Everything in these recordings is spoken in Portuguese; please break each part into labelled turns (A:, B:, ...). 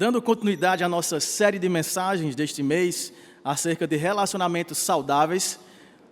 A: Dando continuidade à nossa série de mensagens deste mês acerca de relacionamentos saudáveis,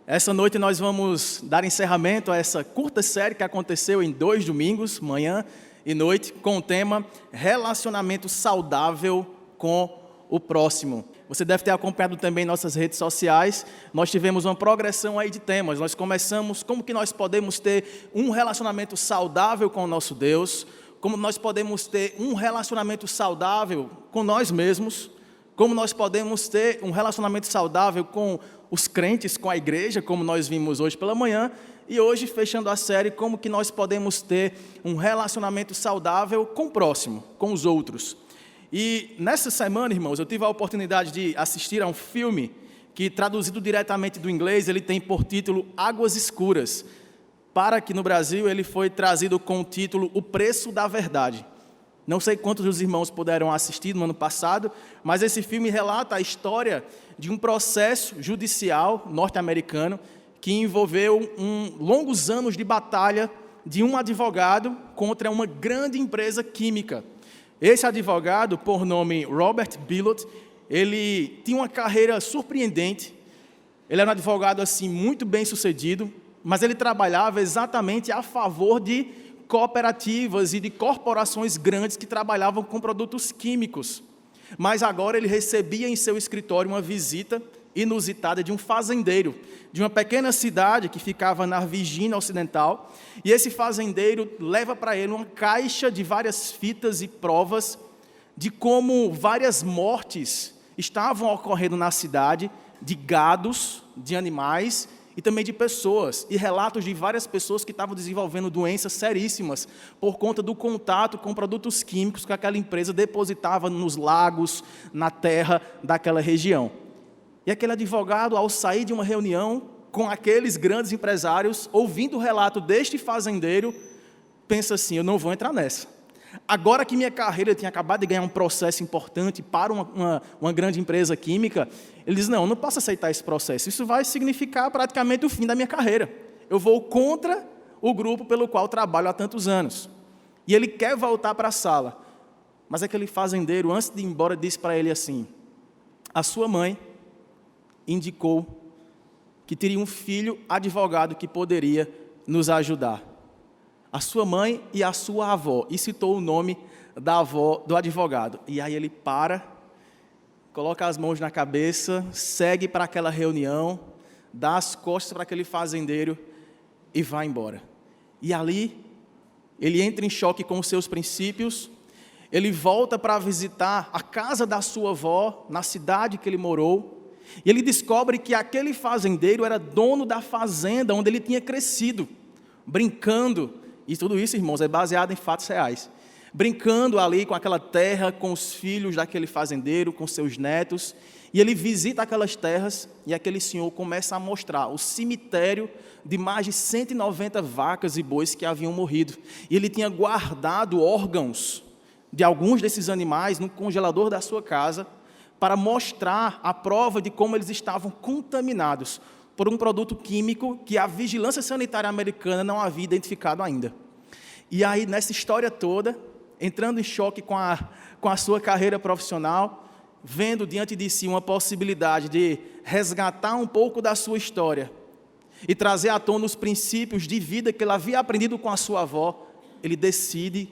A: essa noite nós vamos dar encerramento a essa curta série que aconteceu em 2 domingos, manhã e noite, com o tema Relacionamento Saudável com o Próximo. Você deve ter acompanhado também nossas redes sociais. Nós tivemos uma progressão aí de temas. Nós começamos como que nós podemos ter um relacionamento saudável com o nosso Deus, como nós podemos ter um relacionamento saudável com nós mesmos, como nós podemos ter um relacionamento saudável com os crentes, com a igreja, como nós vimos hoje pela manhã, e hoje, fechando a série, como que nós podemos ter um relacionamento saudável com o próximo, com os outros. E nessa semana, irmãos, eu tive a oportunidade de assistir a um filme que, traduzido diretamente do inglês, ele tem por título Águas Escuras. Para que no Brasil ele foi trazido com o título O Preço da Verdade. Não sei quantos dos irmãos puderam assistir no ano passado, mas esse filme relata a história de um processo judicial norte-americano que envolveu longos anos de batalha de um advogado contra uma grande empresa química. Esse advogado, por nome Robert Bilott, ele tinha uma carreira surpreendente. Ele era um advogado assim muito bem sucedido, mas ele trabalhava exatamente a favor de cooperativas e de corporações grandes que trabalhavam com produtos químicos. Mas agora ele recebia em seu escritório uma visita inusitada de um fazendeiro, de uma pequena cidade que ficava na Virgínia Ocidental, e esse fazendeiro leva para ele uma caixa de várias fitas e provas de como várias mortes estavam ocorrendo na cidade, de gados, de animais e também de pessoas, e relatos de várias pessoas que estavam desenvolvendo doenças seríssimas por conta do contato com produtos químicos que aquela empresa depositava nos lagos, na terra daquela região. E aquele advogado, ao sair de uma reunião com aqueles grandes empresários, ouvindo o relato deste fazendeiro, pensa assim: eu não vou entrar nessa. Agora que minha carreira tinha acabado de ganhar um processo importante para uma grande empresa química, ele diz: não, eu não posso aceitar esse processo, isso vai significar praticamente o fim da minha carreira. Eu vou contra o grupo pelo qual trabalho há tantos anos. E ele quer voltar para a sala. Mas aquele fazendeiro, antes de ir embora, disse para ele assim: a sua mãe indicou que teria um filho advogado que poderia nos ajudar. A sua mãe e a sua avó, e citou o nome da avó do advogado. E aí ele para, coloca as mãos na cabeça, segue para aquela reunião, dá as costas para aquele fazendeiro e vai embora. E ali, ele entra em choque com os seus princípios, ele volta para visitar a casa da sua avó, na cidade que ele morou, e ele descobre que aquele fazendeiro era dono da fazenda onde ele tinha crescido, brincando. E tudo isso, irmãos, é baseado em fatos reais. Brincando ali com aquela terra, com os filhos daquele fazendeiro, com seus netos. E ele visita aquelas terras e aquele senhor começa a mostrar o cemitério de mais de 190 vacas e bois que haviam morrido. E ele tinha guardado órgãos de alguns desses animais no congelador da sua casa para mostrar a prova de como eles estavam contaminados por um produto químico que a Vigilância Sanitária Americana não havia identificado ainda. E aí, nessa história toda, entrando em choque com a sua carreira profissional, vendo diante de si uma possibilidade de resgatar um pouco da sua história e trazer à tona os princípios de vida que ele havia aprendido com a sua avó, ele decide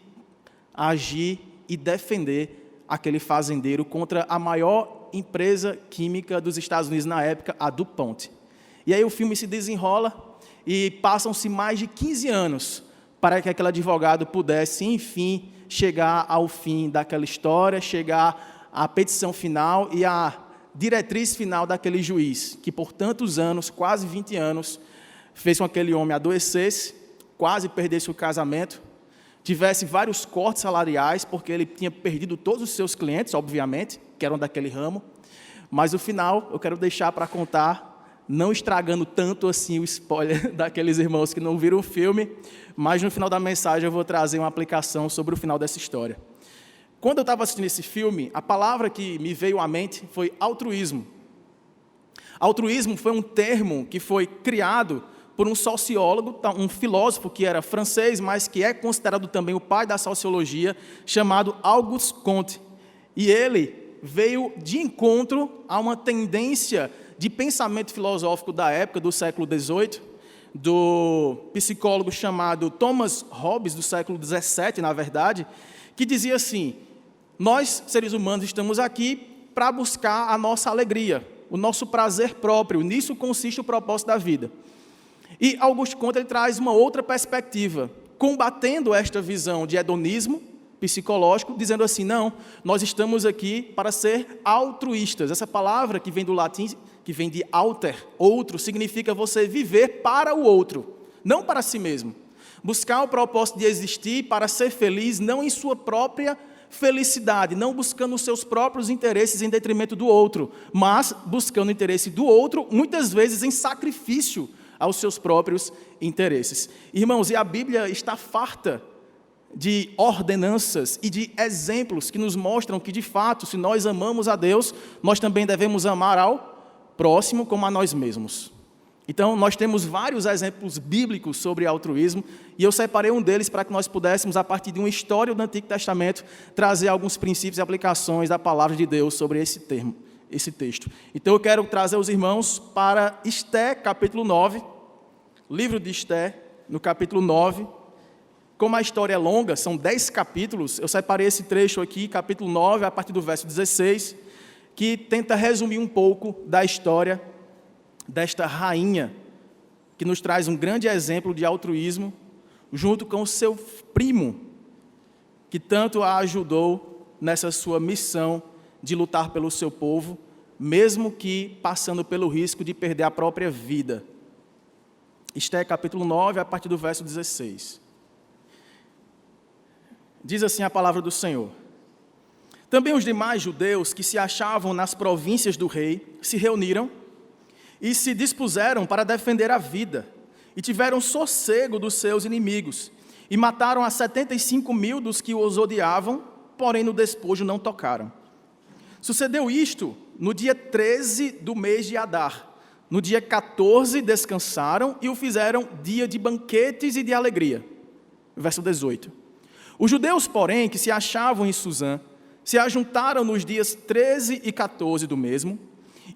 A: agir e defender aquele fazendeiro contra a maior empresa química dos Estados Unidos na época, a DuPont. E aí o filme se desenrola e passam-se mais de 15 anos para que aquele advogado pudesse, enfim, chegar ao fim daquela história, chegar à petição final e à diretriz final daquele juiz, que por tantos anos, quase 20 anos, fez com que aquele homem adoecesse, quase perdesse o casamento, tivesse vários cortes salariais, porque ele tinha perdido todos os seus clientes, obviamente, que eram daquele ramo. Mas o final eu quero deixar para contar, não estragando tanto assim o spoiler daqueles irmãos que não viram o filme, mas no final da mensagem eu vou trazer uma aplicação sobre o final dessa história. Quando eu estava assistindo esse filme, a palavra que me veio à mente foi altruísmo. Altruísmo foi um termo que foi criado por um sociólogo, um filósofo que era francês, mas que é considerado também o pai da sociologia, chamado Auguste Comte. E ele veio de encontro a uma tendência de pensamento filosófico da época, do século XVIII, do psicólogo chamado Thomas Hobbes, do século XVII, na verdade, que dizia assim: nós, seres humanos, estamos aqui para buscar a nossa alegria, o nosso prazer próprio, nisso consiste o propósito da vida. E Auguste Comte ele traz uma outra perspectiva, combatendo esta visão de hedonismo psicológico, dizendo assim: não, nós estamos aqui para ser altruístas. Essa palavra que vem do latim, que vem de alter, outro, significa você viver para o outro, não para si mesmo. Buscar o propósito de existir para ser feliz, não em sua própria felicidade, não buscando os seus próprios interesses em detrimento do outro, mas buscando o interesse do outro, muitas vezes em sacrifício aos seus próprios interesses. Irmãos, e a Bíblia está farta de ordenanças e de exemplos que nos mostram que, de fato, se nós amamos a Deus, nós também devemos amar ao próximo como a nós mesmos. Então, nós temos vários exemplos bíblicos sobre altruísmo, e eu separei um deles para que nós pudéssemos, a partir de uma história do Antigo Testamento, trazer alguns princípios e aplicações da palavra de Deus sobre esse texto. Então, eu quero trazer os irmãos para Esté, capítulo 9, livro de Esté, no capítulo 9. Como a história é longa, são 10 capítulos, eu separei esse trecho aqui, capítulo 9, a partir do verso 16, que tenta resumir um pouco da história desta rainha, que nos traz um grande exemplo de altruísmo, junto com o seu primo, que tanto a ajudou nessa sua missão de lutar pelo seu povo, mesmo que passando pelo risco de perder a própria vida. Esté, capítulo 9, a partir do verso 16. Diz assim a palavra do Senhor: também os demais judeus que se achavam nas províncias do rei se reuniram e se dispuseram para defender a vida, e tiveram sossego dos seus inimigos, e mataram a 75.000 dos que os odiavam, porém no despojo não tocaram. Sucedeu isto no dia 13 do mês de Adar. No dia 14 descansaram e o fizeram dia de banquetes e de alegria. Verso 18. Os judeus, porém, que se achavam em Susã, se ajuntaram nos dias 13 e 14 do mesmo,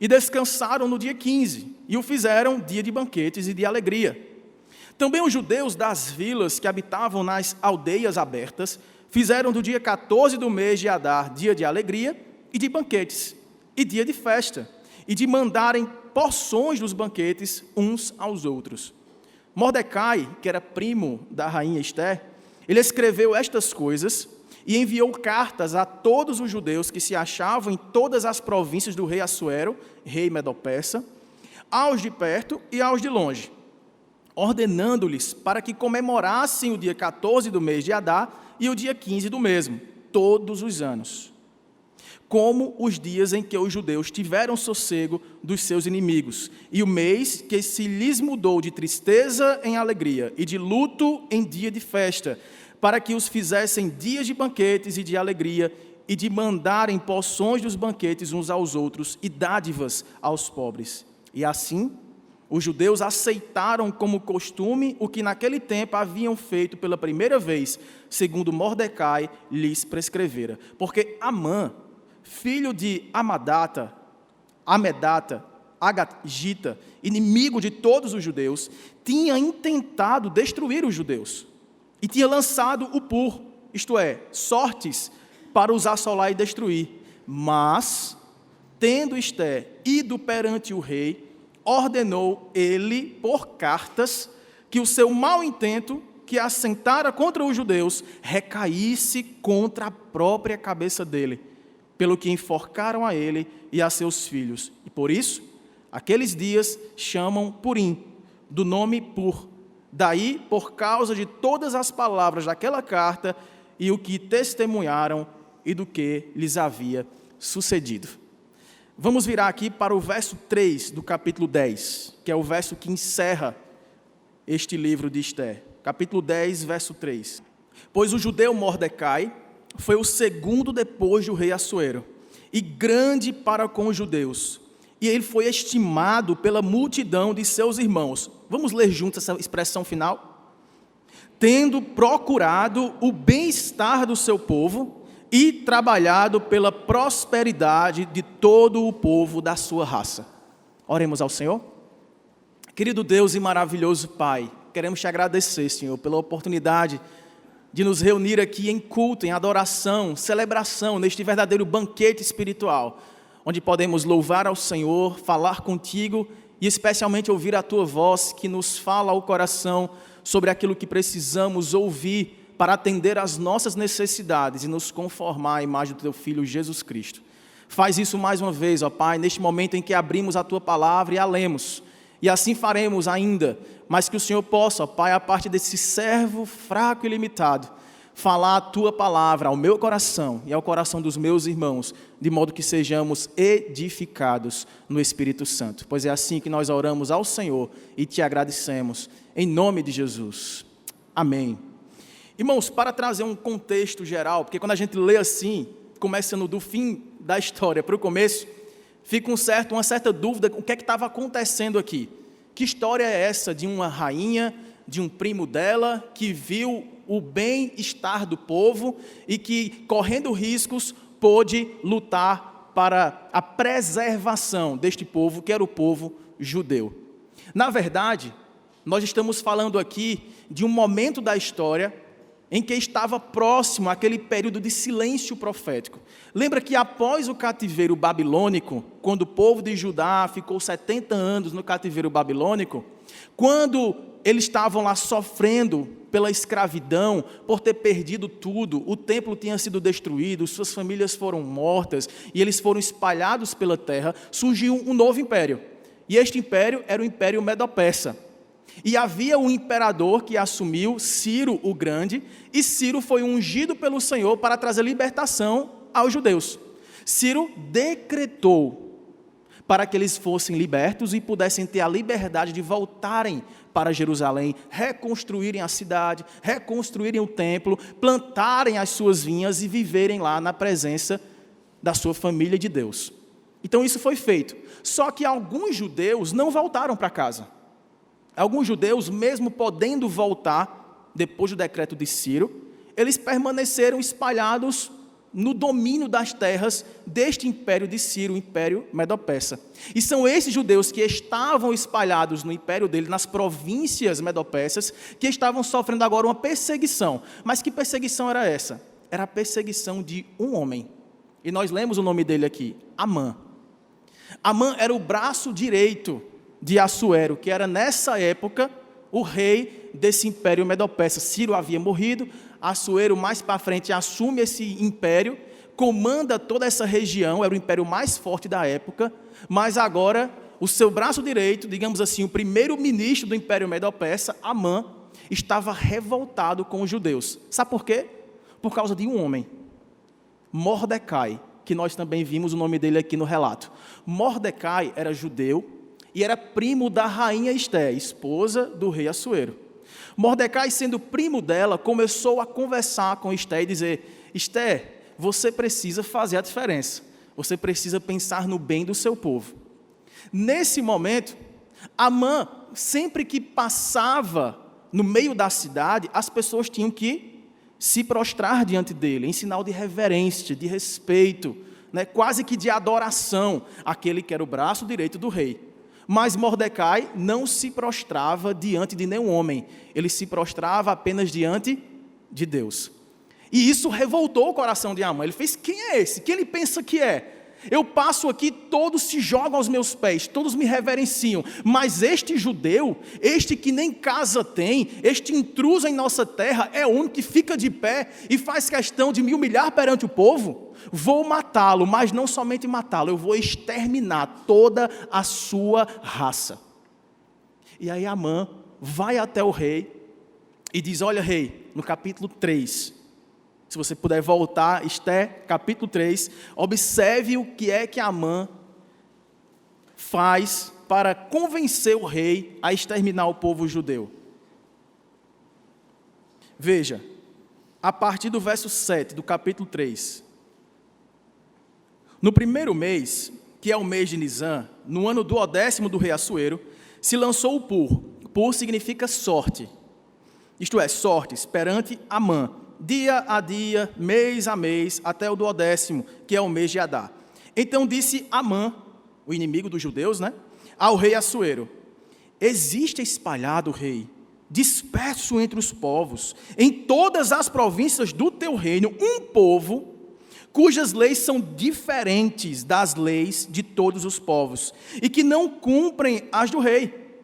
A: e descansaram no dia 15, e o fizeram dia de banquetes e de alegria. Também os judeus das vilas que habitavam nas aldeias abertas, fizeram do dia 14 do mês de Adar dia de alegria e de banquetes, e dia de festa, e de mandarem porções dos banquetes uns aos outros. Mordecai, que era primo da rainha Esté, ele escreveu estas coisas e enviou cartas a todos os judeus que se achavam em todas as províncias do rei Assuero, rei Medo-Persa, aos de perto e aos de longe, ordenando-lhes para que comemorassem o dia 14 do mês de Adar e o dia 15 do mesmo, todos os anos, como os dias em que os judeus tiveram sossego dos seus inimigos, e o mês que se lhes mudou de tristeza em alegria e de luto em dia de festa, para que os fizessem dias de banquetes e de alegria, e de mandarem porções dos banquetes uns aos outros e dádivas aos pobres. E assim, os judeus aceitaram como costume o que naquele tempo haviam feito pela primeira vez, segundo Mordecai lhes prescrevera. Porque Amã, filho de Amedata, Agagita, inimigo de todos os judeus, tinha intentado destruir os judeus, e tinha lançado o pur, isto é, sortes, para os assolar e destruir. Mas, tendo Esté ido perante o rei, ordenou ele, por cartas, que o seu mau intento, que assentara contra os judeus, recaísse contra a própria cabeça dele, pelo que enforcaram a ele e a seus filhos. E por isso, aqueles dias chamam Purim, do nome Pur. Daí, por causa de todas as palavras daquela carta e o que testemunharam e do que lhes havia sucedido. Vamos virar aqui para o verso 3 do capítulo 10, que é o verso que encerra este livro de Esté. Capítulo 10, verso 3. Pois o judeu Mordecai foi o segundo depois do rei Assuero, e grande para com os judeus, e ele foi estimado pela multidão de seus irmãos. Vamos ler juntos essa expressão final? Tendo procurado o bem-estar do seu povo, e trabalhado pela prosperidade de todo o povo da sua raça. Oremos ao Senhor. Querido Deus e maravilhoso Pai, queremos te agradecer, Senhor, pela oportunidade de nos reunir aqui em culto, em adoração, celebração, neste verdadeiro banquete espiritual, onde podemos louvar ao Senhor, falar contigo e especialmente ouvir a tua voz que nos fala ao coração sobre aquilo que precisamos ouvir para atender às nossas necessidades e nos conformar à imagem do teu Filho Jesus Cristo. Faz isso mais uma vez, ó Pai, neste momento em que abrimos a tua palavra e a lemos. E assim faremos ainda, mas que o Senhor possa, ó Pai, a partir desse servo fraco e limitado, falar a tua palavra ao meu coração e ao coração dos meus irmãos, de modo que sejamos edificados no Espírito Santo. Pois é assim que nós oramos ao Senhor e te agradecemos, em nome de Jesus. Amém. Irmãos, para trazer um contexto geral, porque quando a gente lê assim, começando do fim da história para o começo, fica uma certa dúvida, o que é que estava acontecendo aqui? Que história é essa de uma rainha, de um primo dela, que viu o bem-estar do povo e que, correndo riscos, pôde lutar para a preservação deste povo, que era o povo judeu? Na verdade, nós estamos falando aqui de um momento da história em que estava próximo àquele período de silêncio profético. Lembra que após o cativeiro babilônico, quando o povo de Judá ficou 70 anos no cativeiro babilônico, quando eles estavam lá sofrendo pela escravidão, por ter perdido tudo, o templo tinha sido destruído, suas famílias foram mortas e eles foram espalhados pela terra, surgiu um novo império. E este império era o Império Medo-Persa. E havia um imperador que assumiu, Ciro o Grande, e Ciro foi ungido pelo Senhor para trazer libertação aos judeus. Ciro decretou para que eles fossem libertos e pudessem ter a liberdade de voltarem para Jerusalém, reconstruírem a cidade, reconstruírem o templo, plantarem as suas vinhas e viverem lá na presença da sua família de Deus. Então isso foi feito. Só que alguns judeus não voltaram para casa. Alguns judeus, mesmo podendo voltar, depois do decreto de Ciro, eles permaneceram espalhados no domínio das terras deste império de Ciro, o Império Medo-Persa. E são esses judeus que estavam espalhados no império dele, nas províncias medo-persas, que estavam sofrendo agora uma perseguição. Mas que perseguição era essa? Era a perseguição de um homem. E nós lemos o nome dele aqui, Amã. Amã era o braço direito de Assuero, que era nessa época o rei desse império medo-persa. Ciro havia morrido, Assuero mais para frente assume esse império, comanda toda essa região, era o império mais forte da época, mas agora o seu braço direito, digamos assim, o primeiro-ministro do império medo-persa, Amã, estava revoltado com os judeus. Sabe por quê? Por causa de um homem, Mordecai, que nós também vimos o nome dele aqui no relato. Mordecai era judeu, e era primo da rainha Esté, esposa do rei Assuero. Mordecai, sendo primo dela, começou a conversar com Esté e dizer: Esté, você precisa fazer a diferença. Você precisa pensar no bem do seu povo. Nesse momento, Amã, sempre que passava no meio da cidade, as pessoas tinham que se prostrar diante dele, em sinal de reverência, de respeito, né, quase que de adoração, àquele que era o braço direito do rei. Mas Mordecai não se prostrava diante de nenhum homem, ele se prostrava apenas diante de Deus. E isso revoltou o coração de Amã. Ele fez: quem é esse? Quem ele pensa que é? Eu passo aqui, todos se jogam aos meus pés, todos me reverenciam, mas este judeu, este que nem casa tem, este intruso em nossa terra, é o único que fica de pé e faz questão de me humilhar perante o povo. Vou matá-lo, mas não somente matá-lo, eu vou exterminar toda a sua raça. E aí Amã vai até o rei e diz: olha, rei, no capítulo 3, se você puder voltar, Esté, capítulo 3, observe o que é que Amã faz para convencer o rei a exterminar o povo judeu. Veja, a partir do verso 7 do capítulo 3. No primeiro mês, que é o mês de Nisã, no ano do 10º do rei Assuero, se lançou o Pur. Pur significa sorte. Isto é, sortes, perante Amã, dia a dia, mês a mês, até o 12º, que é o mês de Adar. Então disse Amã, o inimigo dos judeus, ao rei Assuero: existe espalhado, rei, disperso entre os povos, em todas as províncias do teu reino, um povo cujas leis são diferentes das leis de todos os povos, e que não cumprem as do rei,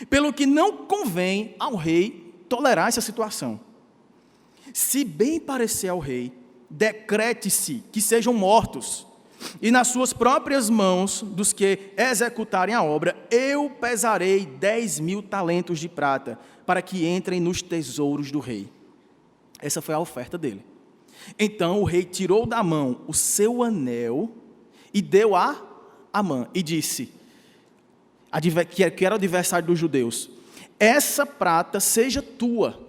A: pelo que não convém ao rei tolerar essa situação. Se bem parecer ao rei, decrete-se que sejam mortos, e nas suas próprias mãos dos que executarem a obra, eu pesarei 10.000 talentos de prata, para que entrem nos tesouros do rei. Essa foi a oferta dele. Então o rei tirou da mão o seu anel e deu a Amã, e disse, que era o adversário dos judeus: essa prata seja tua,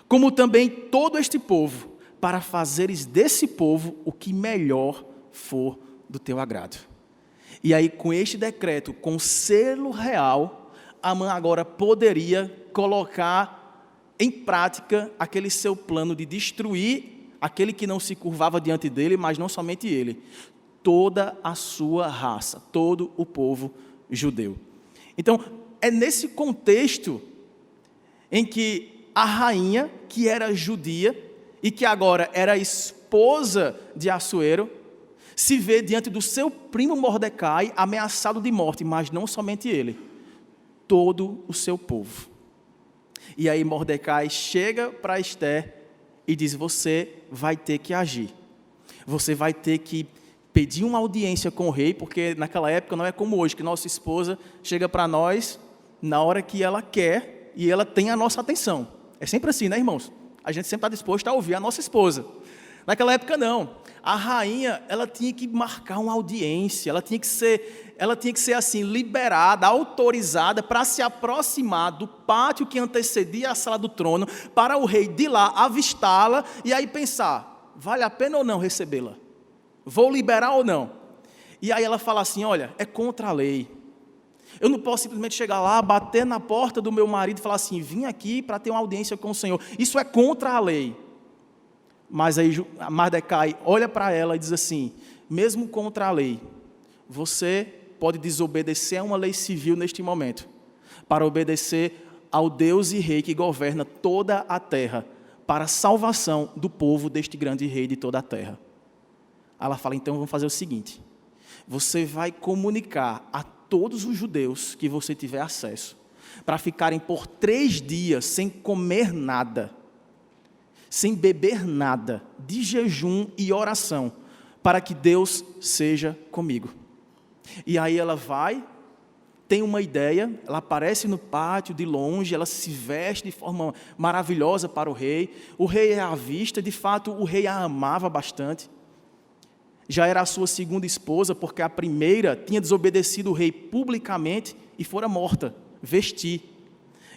A: como também todo este povo, para fazeres desse povo o que melhor for do teu agrado. E aí, com este decreto, com selo real, Amã agora poderia colocar em prática aquele seu plano de destruir aquele que não se curvava diante dele, mas não somente ele, toda a sua raça, todo o povo judeu. Então, é nesse contexto em que a rainha, que era judia e que agora era esposa de Assuero, se vê diante do seu primo Mordecai ameaçado de morte, mas não somente ele, todo o seu povo. E aí Mordecai chega para Ester e diz: você vai ter que agir, você vai ter que pedir uma audiência com o rei, porque naquela época não é como hoje, que nossa esposa chega para nós na hora que ela quer e ela tem a nossa atenção. É sempre assim, né, irmãos? A gente sempre está disposto a ouvir a nossa esposa. Naquela época não, a rainha, ela tinha que marcar uma audiência, ela tinha que ser assim, liberada, autorizada para se aproximar do pátio que antecedia a sala do trono, para o rei de lá avistá-la e aí pensar: vale a pena ou não recebê-la? Vou liberar ou não? E aí ela fala assim: olha, é contra a lei. Eu não posso simplesmente chegar lá, bater na porta do meu marido e falar assim: vim aqui para ter uma audiência com o Senhor. Isso é contra a lei. Mas aí Mordecai olha para ela e diz assim: mesmo contra a lei, você pode desobedecer a uma lei civil neste momento, para obedecer ao Deus e Rei que governa toda a terra, para a salvação do povo deste grande Rei de toda a terra. Ela fala: então vamos fazer o seguinte, você vai comunicar a todos os judeus que você tiver acesso, para ficarem por 3 dias sem comer nada, sem beber nada, de jejum e oração, para que Deus seja comigo. E aí ela vai, tem uma ideia, ela aparece no pátio de longe, ela se veste de forma maravilhosa para o rei é à vista, de fato o rei a amava bastante, já era a sua segunda esposa, porque a primeira tinha desobedecido o rei publicamente e fora morta, Vesti.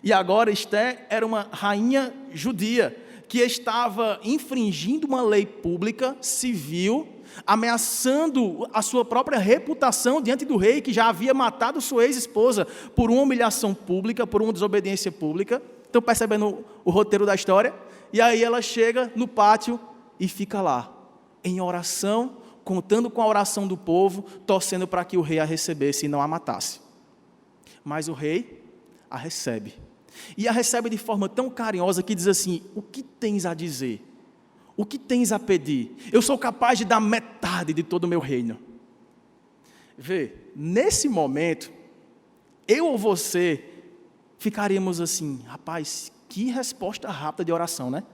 A: E agora Ester era uma rainha judia, que estava infringindo uma lei pública, civil, ameaçando a sua própria reputação diante do rei, que já havia matado sua ex-esposa por uma humilhação pública, por uma desobediência pública. Estão percebendo o roteiro da história? E aí ela chega no pátio e fica lá, em oração, contando com a oração do povo, torcendo para que o rei a recebesse e não a matasse. Mas o rei a recebe. E a recebe de forma tão carinhosa que diz assim: o que tens a dizer? O que tens a pedir? Eu sou capaz de dar metade de todo o meu reino. Vê, nesse momento, eu ou você ficaríamos assim: rapaz, que resposta rápida de oração, né?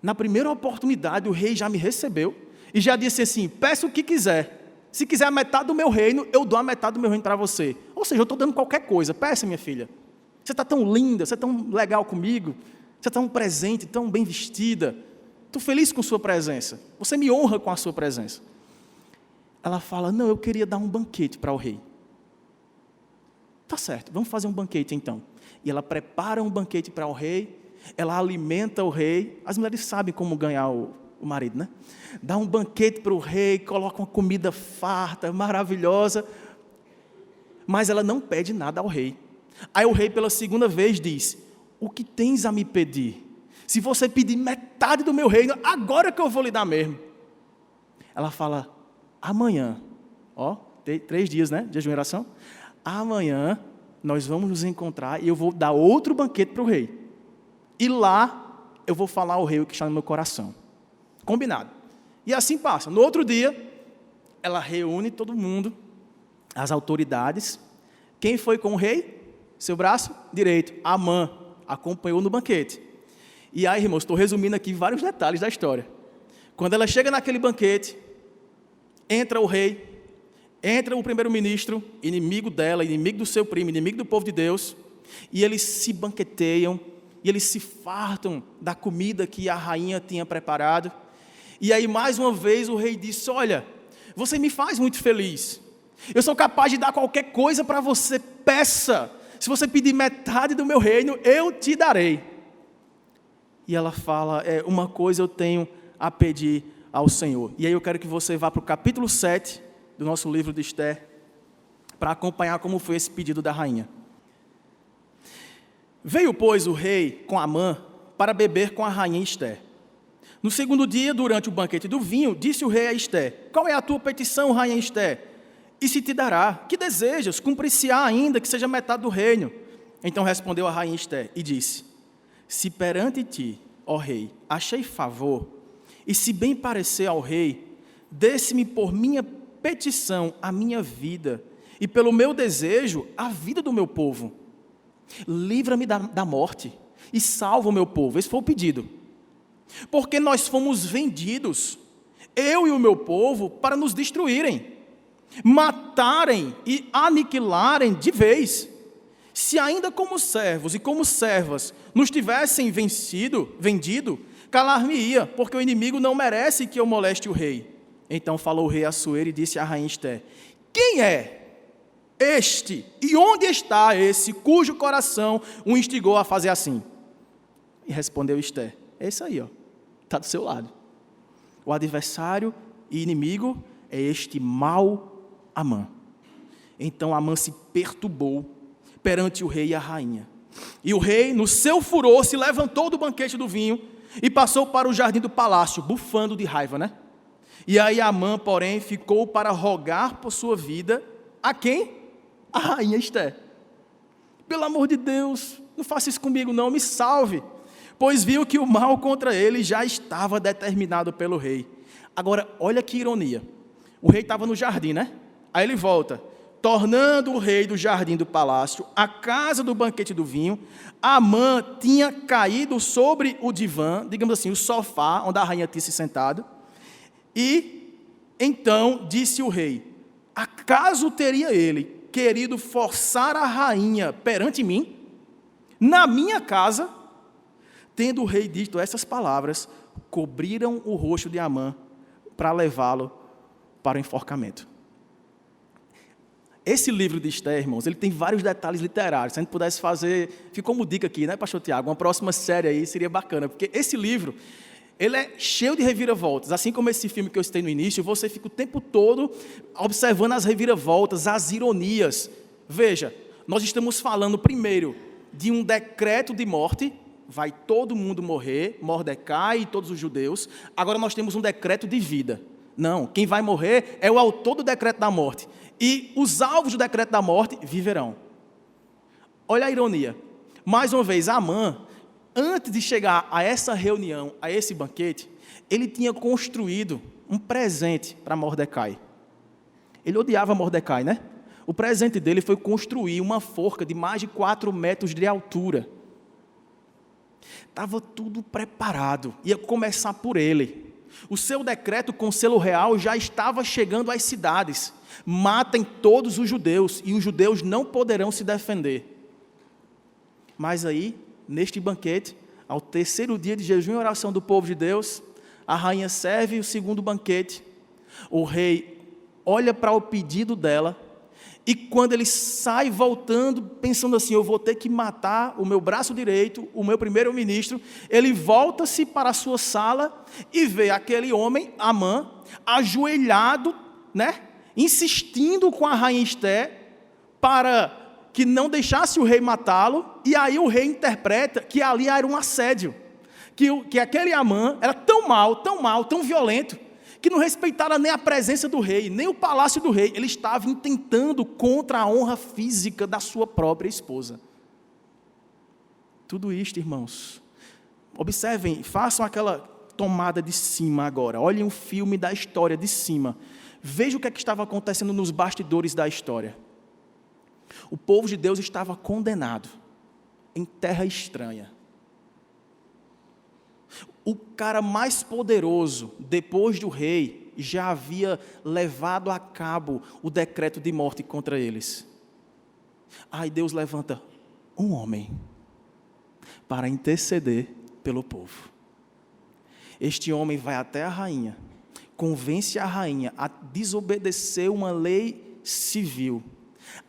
A: Na primeira oportunidade, o rei já me recebeu e já disse assim: peça o que quiser. Se quiser a metade do meu reino, eu dou a metade do meu reino para você. Ou seja, eu estou dando qualquer coisa. Peça, minha filha. Você está tão linda, você é tão legal comigo, você é tão presente, tão bem vestida. Estou feliz com sua presença. Você me honra com a sua presença. Ela fala: não, eu queria dar um banquete para o rei. Tá certo, vamos fazer um banquete então. E ela prepara um banquete para o rei, ela alimenta o rei. As mulheres sabem como ganhar o marido, né? Dá um banquete para o rei, coloca uma comida farta, maravilhosa, mas ela não pede nada ao rei. Aí o rei pela segunda vez diz: o que tens a me pedir? Se você pedir metade do meu reino, agora que eu vou lhe dar mesmo. Ela fala, amanhã, 3 dias, né, de jejum e oração. Amanhã nós vamos nos encontrar e eu vou dar outro banquete para o rei. E lá eu vou falar ao rei o que está no meu coração. Combinado. E assim passa. No outro dia, ela reúne todo mundo, as autoridades. Quem foi com o rei? Seu braço direito, Amã, acompanhou no banquete. E aí, irmãos, estou resumindo aqui vários detalhes da história. Quando ela chega naquele banquete, entra o rei, entra o primeiro-ministro, inimigo dela, inimigo do seu primo, inimigo do povo de Deus, e eles se banqueteiam, e eles se fartam da comida que a rainha tinha preparado. E aí, mais uma vez, o rei disse, olha, você me faz muito feliz. Eu sou capaz de dar qualquer coisa para você, peça. Se você pedir metade do meu reino, eu te darei. E ela fala, uma coisa eu tenho a pedir ao Senhor. E aí eu quero que você vá para o capítulo 7 do nosso livro de Esther, para acompanhar como foi esse pedido da rainha. Veio, pois, o rei com Amã para beber com a rainha Esther. No segundo dia, durante o banquete do vinho, disse o rei a Esther, qual é a tua petição, rainha Esther? E se te dará, que desejas? Cumprir-se-á ainda que seja metade do reino. Então respondeu a rainha Esther e disse, se perante ti, ó rei, achei favor, e se bem parecer ao rei, desse-me por minha petição a minha vida, e pelo meu desejo a vida do meu povo. Livra-me da morte, e salva o meu povo. Esse foi o pedido. Porque nós fomos vendidos, eu e o meu povo, para nos destruírem, matarem e aniquilarem de vez. Se ainda como servos e como servas nos tivessem vendido, calar-me-ia, porque o inimigo não merece que eu moleste o rei. Então falou o rei Assuero e disse à rainha Esther, quem é este e onde está esse cujo coração o instigou a fazer assim? E respondeu Esther, é isso aí, está do seu lado. O adversário e inimigo é este mau Amã. Então Amã se perturbou perante o rei e a rainha. E o rei, no seu furor, se levantou do banquete do vinho e passou para o jardim do palácio, bufando de raiva, né? E aí Amã, porém, ficou para rogar por sua vida a quem? A rainha Esther. Pelo amor de Deus, não faça isso comigo não, me salve. Pois viu que o mal contra ele já estava determinado pelo rei. Agora, olha que ironia. O rei estava no jardim, né? Aí ele volta. Tornando o rei do jardim do palácio, a casa do banquete do vinho, Amã tinha caído sobre o divã, digamos assim, o sofá, onde a rainha tinha se sentado. E então disse o rei, acaso teria ele querido forçar a rainha perante mim, na minha casa? Tendo o rei dito essas palavras, cobriram o rosto de Amã para levá-lo para o enforcamento. Esse livro de Esther, irmãos, ele tem vários detalhes literários. Se a gente pudesse fazer, ficou como dica aqui, né, pastor Tiago? Uma próxima série aí seria bacana, porque esse livro, ele é cheio de reviravoltas. Assim como esse filme que eu citei no início, você fica o tempo todo observando as reviravoltas, as ironias. Veja, nós estamos falando primeiro de um decreto de morte, vai todo mundo morrer, Mordecai e todos os judeus. Agora nós temos um decreto de vida. Não, quem vai morrer é o autor do decreto da morte. E os alvos do decreto da morte viverão. Olha a ironia. Mais uma vez, Amã, antes de chegar a essa reunião, a esse banquete, ele tinha construído um presente para Mordecai. Ele odiava Mordecai, né? O presente dele foi construir uma forca de mais de 4 metros de altura. Estava tudo preparado, ia começar por ele. O seu decreto com selo real já estava chegando às cidades. Matem todos os judeus, e os judeus não poderão se defender. Mas aí, neste banquete, ao terceiro dia de jejum e oração do povo de Deus, a rainha serve o segundo banquete. O rei olha para o pedido dela, e quando ele sai voltando, pensando assim, eu vou ter que matar o meu braço direito, o meu primeiro-ministro, ele volta-se para a sua sala e vê aquele homem, Amã, ajoelhado, né, insistindo com a rainha Esther para que não deixasse o rei matá-lo, e aí o rei interpreta que ali era um assédio, que aquele Amã era tão mal, tão violento, que não respeitava nem a presença do rei, nem o palácio do rei. Ele estava intentando contra a honra física da sua própria esposa. Tudo isto, irmãos, observem, façam aquela tomada de cima agora, olhem o filme da história de cima, vejam o que estava acontecendo nos bastidores da história. O povo de Deus estava condenado em terra estranha. O cara mais poderoso, depois do rei, já havia levado a cabo o decreto de morte contra eles. Aí Deus levanta um homem para interceder pelo povo. Este homem vai até a rainha, convence a rainha a desobedecer uma lei civil,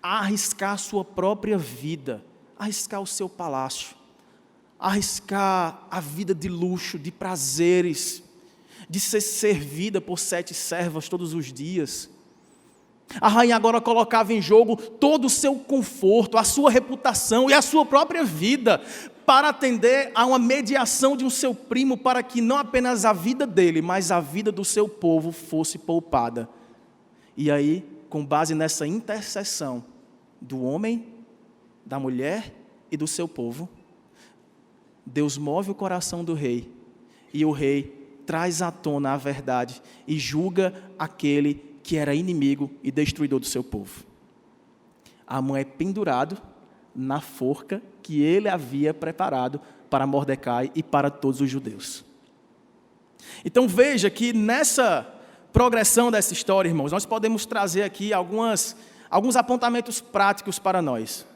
A: a arriscar a sua própria vida, arriscar o seu palácio, arriscar a vida de luxo, de prazeres, de ser servida por 7 servas todos os dias. A rainha agora colocava em jogo todo o seu conforto, a sua reputação e a sua própria vida, para atender a uma mediação de um seu primo, para que não apenas a vida dele, mas a vida do seu povo fosse poupada. E aí, com base nessa intercessão do homem, da mulher e do seu povo, Deus move o coração do rei, e o rei traz à tona a verdade e julga aquele que era inimigo e destruidor do seu povo. Amã é pendurado na forca que ele havia preparado para Mordecai e para todos os judeus. Então veja que nessa progressão dessa história, irmãos, nós podemos trazer aqui alguns apontamentos práticos para nós.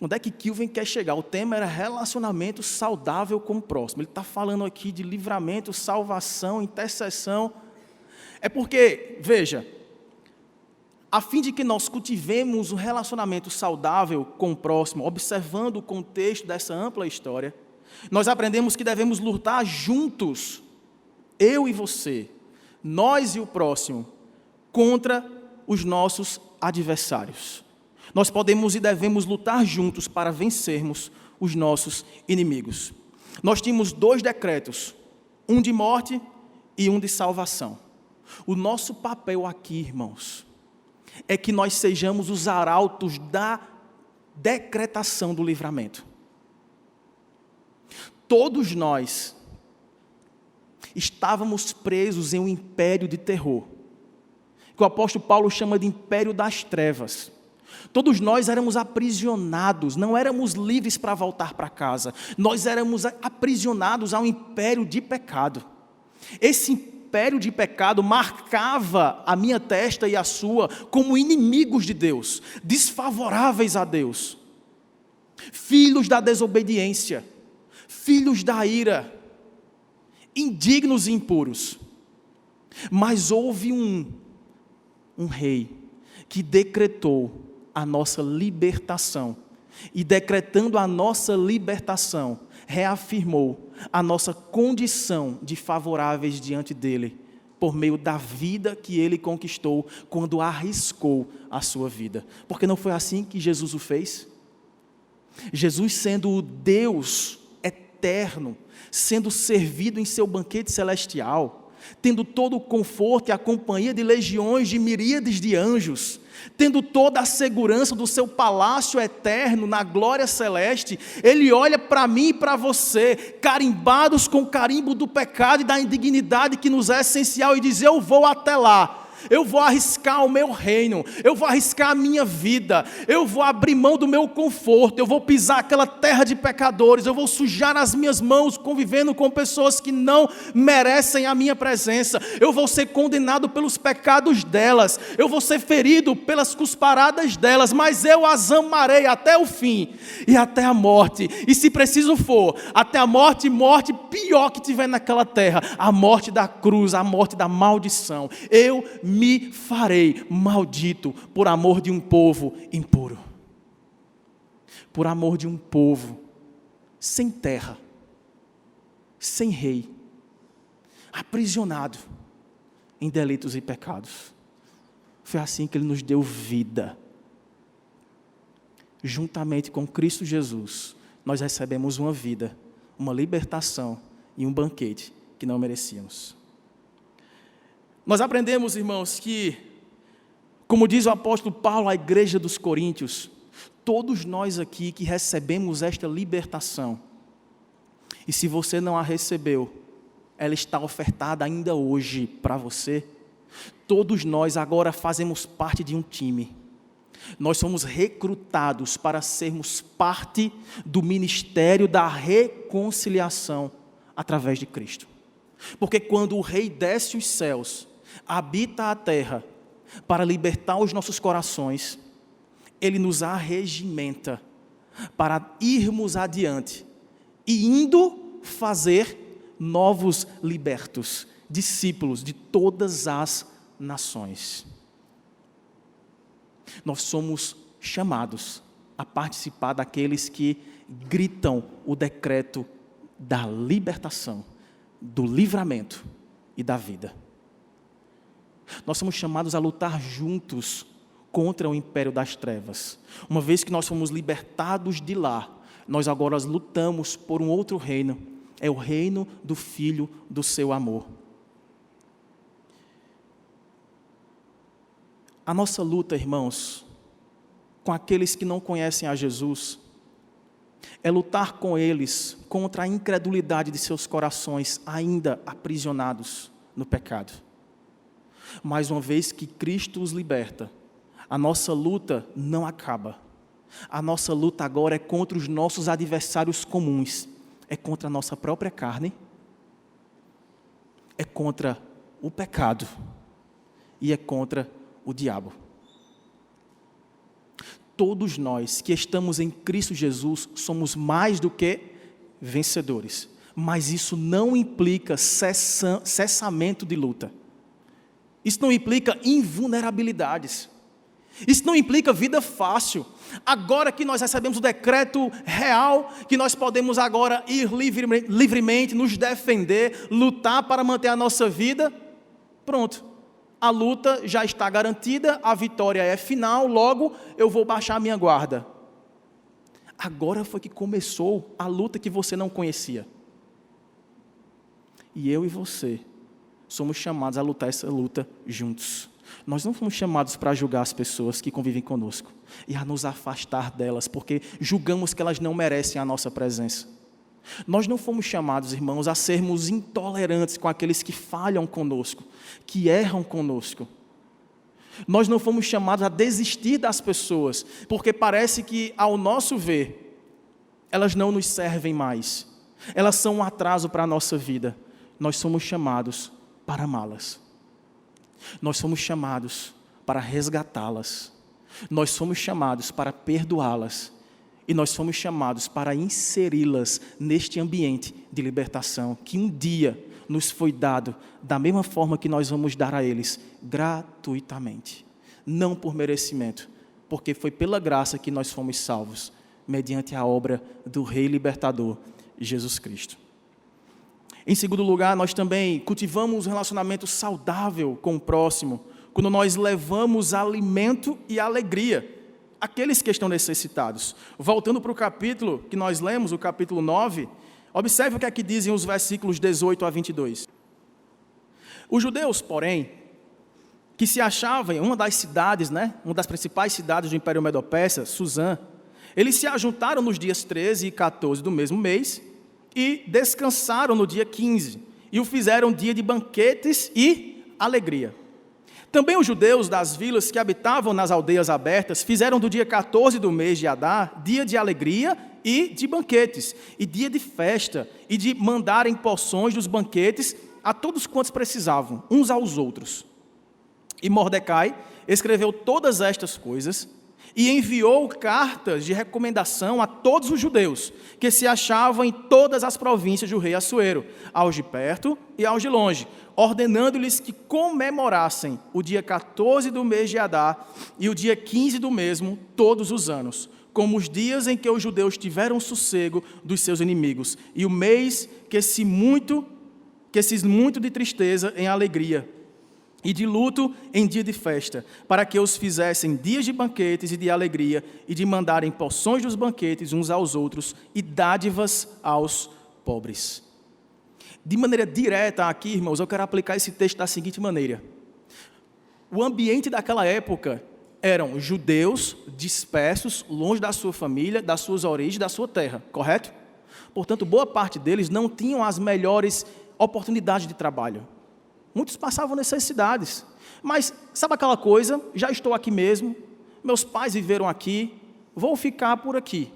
A: Onde é que Kilvin quer chegar? O tema era relacionamento saudável com o próximo. Ele está falando aqui de livramento, salvação, intercessão. É porque, veja, a fim de que nós cultivemos um relacionamento saudável com o próximo, observando o contexto dessa ampla história, nós aprendemos que devemos lutar juntos, eu e você, nós e o próximo, contra os nossos adversários. Nós podemos e devemos lutar juntos para vencermos os nossos inimigos. Nós tínhamos 2 decretos, um de morte e um de salvação. O nosso papel aqui, irmãos, é que nós sejamos os arautos da decretação do livramento. Todos nós estávamos presos em um império de terror, que o apóstolo Paulo chama de império das trevas. Todos nós éramos aprisionados, não éramos livres para voltar para casa. Nós éramos aprisionados a um império de pecado. Esse império de pecado marcava a minha testa e a sua como inimigos de Deus, desfavoráveis a Deus, filhos da desobediência, filhos da ira, indignos e impuros. Mas houve um rei que decretou a nossa libertação, e decretando a nossa libertação, reafirmou a nossa condição de favoráveis diante dele, por meio da vida que ele conquistou quando arriscou a sua vida. Porque não foi assim que Jesus o fez? Jesus, sendo o Deus eterno, sendo servido em seu banquete celestial, tendo todo o conforto e a companhia de legiões de miríades de anjos, tendo toda a segurança do seu palácio eterno na glória celeste, ele olha para mim e para você, carimbados com o carimbo do pecado e da indignidade que nos é essencial, e diz: eu vou até lá. Eu vou arriscar o meu reino, eu vou arriscar a minha vida, eu vou abrir mão do meu conforto, eu vou pisar aquela terra de pecadores, eu vou sujar as minhas mãos convivendo com pessoas que não merecem a minha presença, eu vou ser condenado pelos pecados delas, eu vou ser ferido pelas cusparadas delas, mas eu as amarei até o fim e até a morte, e se preciso for, até a morte pior que tiver naquela terra, a morte da cruz, a morte da maldição, eu me farei maldito por amor de um povo impuro, por amor de um povo sem terra, sem rei, aprisionado em delitos e pecados. Foi assim que ele nos deu vida. Juntamente com Cristo Jesus, nós recebemos uma vida uma libertação e um banquete que não merecíamos. Nós aprendemos, irmãos, que, como diz o apóstolo Paulo à igreja dos Coríntios, todos nós aqui que recebemos esta libertação, e se você não a recebeu, ela está ofertada ainda hoje para você. Todos nós agora fazemos parte de um time. Nós somos recrutados para sermos parte do ministério da reconciliação através de Cristo. Porque quando o Rei desce os céus, habita a terra para libertar os nossos corações, Ele nos arregimenta para irmos adiante e indo fazer novos libertos, discípulos de todas as nações. Nós somos chamados a participar daqueles que gritam o decreto da libertação, do livramento e da vida. Nós somos chamados a lutar juntos contra o império das trevas. Uma vez que nós fomos libertados de lá, nós agora lutamos por um outro reino. É o reino do Filho do seu amor. A nossa luta, irmãos, com aqueles que não conhecem a Jesus, é lutar com eles contra a incredulidade de seus corações ainda aprisionados no pecado. Mas uma vez que Cristo os liberta, a nossa luta não acaba. A nossa luta agora é contra os nossos adversários comuns. É contra a nossa própria carne, é contra o pecado e é contra o diabo. Todos nós que estamos em Cristo Jesus somos mais do que vencedores. Mas isso não implica cessamento de luta. Isso não implica invulnerabilidades. Isso não implica vida fácil. Agora que nós recebemos o decreto real, que nós podemos agora ir livremente, nos defender, lutar para manter a nossa vida, pronto. A luta já está garantida, a vitória é final, logo eu vou baixar a minha guarda. Agora foi que começou a luta que você não conhecia. E eu e você somos chamados a lutar essa luta juntos. Nós não fomos chamados para julgar as pessoas que convivem conosco e a nos afastar delas, porque julgamos que elas não merecem a nossa presença. Nós não fomos chamados, irmãos, a sermos intolerantes com aqueles que falham conosco, que erram conosco. Nós não fomos chamados a desistir das pessoas, porque parece que, ao nosso ver, elas não nos servem mais. Elas são um atraso para a nossa vida. Nós somos chamados para amá-las. Nós somos chamados para resgatá-las. Nós somos chamados para perdoá-las. E nós somos chamados para inseri-las neste ambiente de libertação que um dia nos foi dado, da mesma forma que nós vamos dar a eles, gratuitamente. Não por merecimento, porque foi pela graça que nós fomos salvos, mediante a obra do Rei Libertador, Jesus Cristo. Em segundo lugar, nós também cultivamos um relacionamento saudável com o próximo, quando nós levamos alimento e alegria àqueles que estão necessitados. Voltando para o capítulo que nós lemos, o capítulo 9, observe o que aqui dizem os versículos 18 a 22. Os judeus, porém, que se achavam em uma das cidades, uma das principais cidades do Império Medo-Persa, Suzã, eles se ajuntaram nos dias 13 e 14 do mesmo mês, e descansaram no dia 15, e o fizeram dia de banquetes e alegria. Também os judeus das vilas que habitavam nas aldeias abertas fizeram do dia 14 do mês de Adar dia de alegria e de banquetes, e dia de festa, e de mandarem porções dos banquetes a todos quantos precisavam, uns aos outros. E Mordecai escreveu todas estas coisas, e enviou cartas de recomendação a todos os judeus que se achavam em todas as províncias do rei Assuero, aos de perto e aos de longe, ordenando-lhes que comemorassem o dia 14 do mês de Adar e o dia 15 do mesmo todos os anos, como os dias em que os judeus tiveram sossego dos seus inimigos, e o mês que se muito de tristeza em alegria, e de luto em dia de festa, para que os fizessem dias de banquetes e de alegria, e de mandarem porções dos banquetes uns aos outros, e dádivas aos pobres. De maneira direta aqui, irmãos, eu quero aplicar esse texto da seguinte maneira. O ambiente daquela época eram judeus dispersos, longe da sua família, das suas origens, da sua terra, correto? Portanto, boa parte deles não tinham as melhores oportunidades de trabalho. Muitos passavam necessidades. Mas, sabe aquela coisa? Já estou aqui mesmo, meus pais viveram aqui, vou ficar por aqui.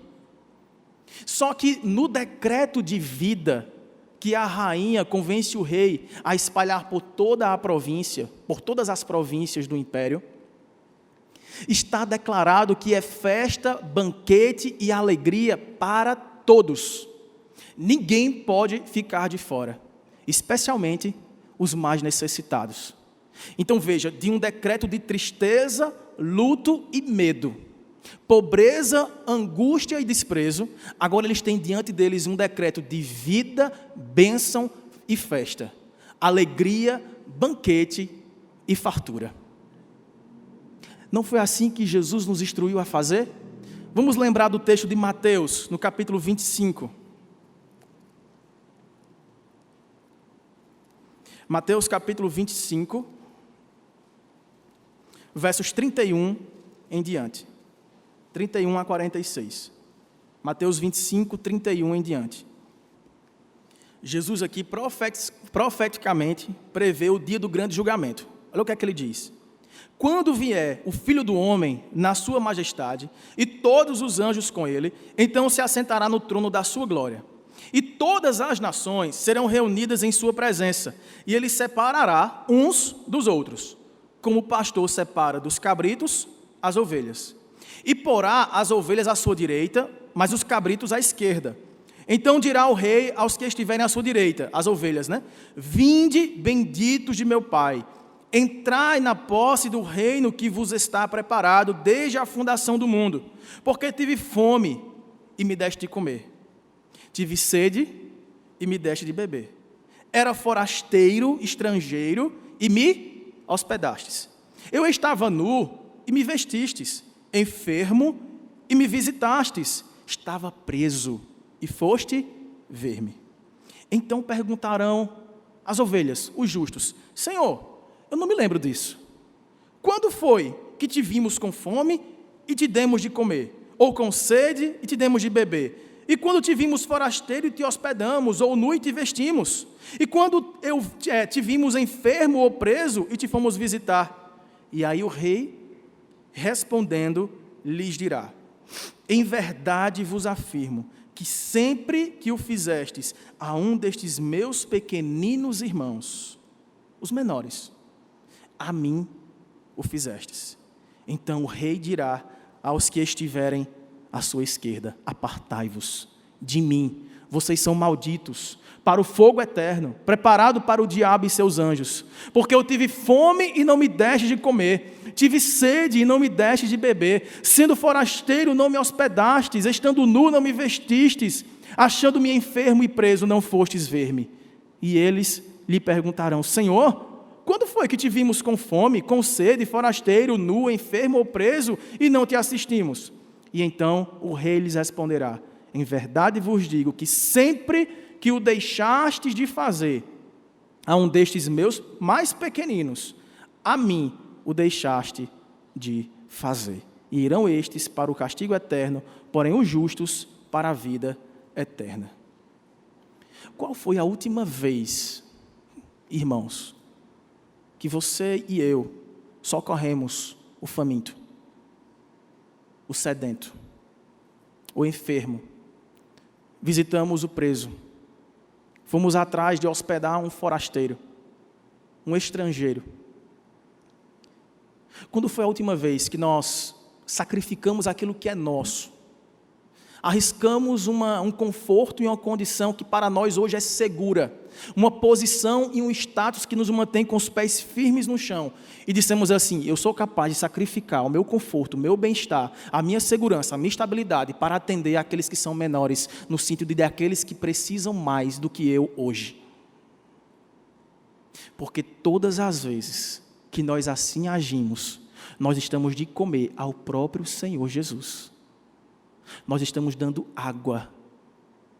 A: Só que no decreto de vida, que a rainha convence o rei a espalhar por toda a província, por todas as províncias do império, está declarado que é festa, banquete e alegria para todos. Ninguém pode ficar de fora, especialmente os mais necessitados. Então veja, de um decreto de tristeza, luto e medo, pobreza, angústia e desprezo, agora eles têm diante deles um decreto de vida, bênção e festa, alegria, banquete e fartura. Não foi assim que Jesus nos instruiu a fazer? Vamos lembrar do texto de Mateus, no capítulo 25. Mateus capítulo 25, versos 31 em diante. 31 a 46. Mateus 25, 31 em diante. Jesus aqui profeticamente prevê o dia do grande julgamento. Olha o que é que ele diz. Quando vier o Filho do Homem na sua majestade e todos os anjos com ele, então se assentará no trono da sua glória. E todas as nações serão reunidas em sua presença, e ele separará uns dos outros, como o pastor separa dos cabritos as ovelhas. E porá as ovelhas à sua direita, mas os cabritos à esquerda. Então dirá o rei aos que estiverem à sua direita, as ovelhas, Vinde, benditos de meu Pai, entrai na posse do reino que vos está preparado desde a fundação do mundo, porque tive fome e me deste de comer. Tive sede e me deste de beber. Era forasteiro, estrangeiro, e me hospedastes. Eu estava nu e me vestistes, enfermo e me visitastes. Estava preso e foste ver-me. Então perguntarão as ovelhas, os justos: Senhor, eu não me lembro disso. Quando foi que te vimos com fome e te demos de comer? Ou com sede e te demos de beber? E quando te vimos forasteiro e te hospedamos, ou nu e te vestimos? E quando te vimos enfermo ou preso e te fomos visitar? E aí o rei, respondendo, lhes dirá: Em verdade vos afirmo, que sempre que o fizestes a um destes meus pequeninos irmãos, os menores, a mim o fizestes. Então o rei dirá aos que estiverem à sua esquerda: Apartai-vos de mim, vocês são malditos, para o fogo eterno, preparado para o diabo e seus anjos. Porque eu tive fome e não me deste de comer, tive sede e não me deste de beber, sendo forasteiro não me hospedastes, estando nu não me vestistes, achando-me enfermo e preso não fostes ver-me. E eles lhe perguntarão: Senhor, quando foi que te vimos com fome, com sede, forasteiro, nu, enfermo ou preso, e não te assistimos? E então o rei lhes responderá: Em verdade vos digo que sempre que o deixastes de fazer a um destes meus mais pequeninos, a mim o deixaste de fazer. E irão estes para o castigo eterno, porém os justos para a vida eterna. Qual foi a última vez, irmãos, que você e eu socorremos o faminto, o sedento, o enfermo, visitamos o preso, fomos atrás de hospedar um forasteiro, um estrangeiro? Quando foi a última vez que nós sacrificamos aquilo que é nosso, arriscamos um conforto e uma condição que para nós hoje é segura, uma posição e um status que nos mantém com os pés firmes no chão, e dissemos assim: eu sou capaz de sacrificar o meu conforto, o meu bem-estar, a minha segurança, a minha estabilidade para atender aqueles que são menores, no sentido de aqueles que precisam mais do que eu hoje. Porque todas as vezes que nós assim agimos, nós estamos de comer ao próprio Senhor Jesus. Nós estamos dando água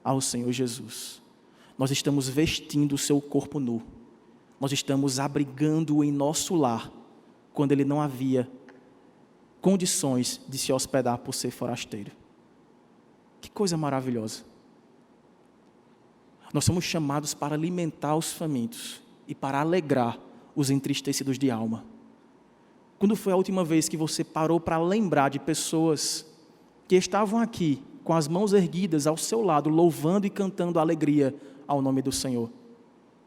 A: ao Senhor Jesus. nós estamos vestindo o seu corpo nu. Nós estamos abrigando-o em nosso lar, quando ele não havia condições de se hospedar por ser forasteiro. Que coisa maravilhosa. Nós somos chamados para alimentar os famintos e para alegrar os entristecidos de alma. Quando foi a última vez que você parou para lembrar de pessoas que estavam aqui, com as mãos erguidas ao seu lado, louvando e cantando alegria ao nome do Senhor,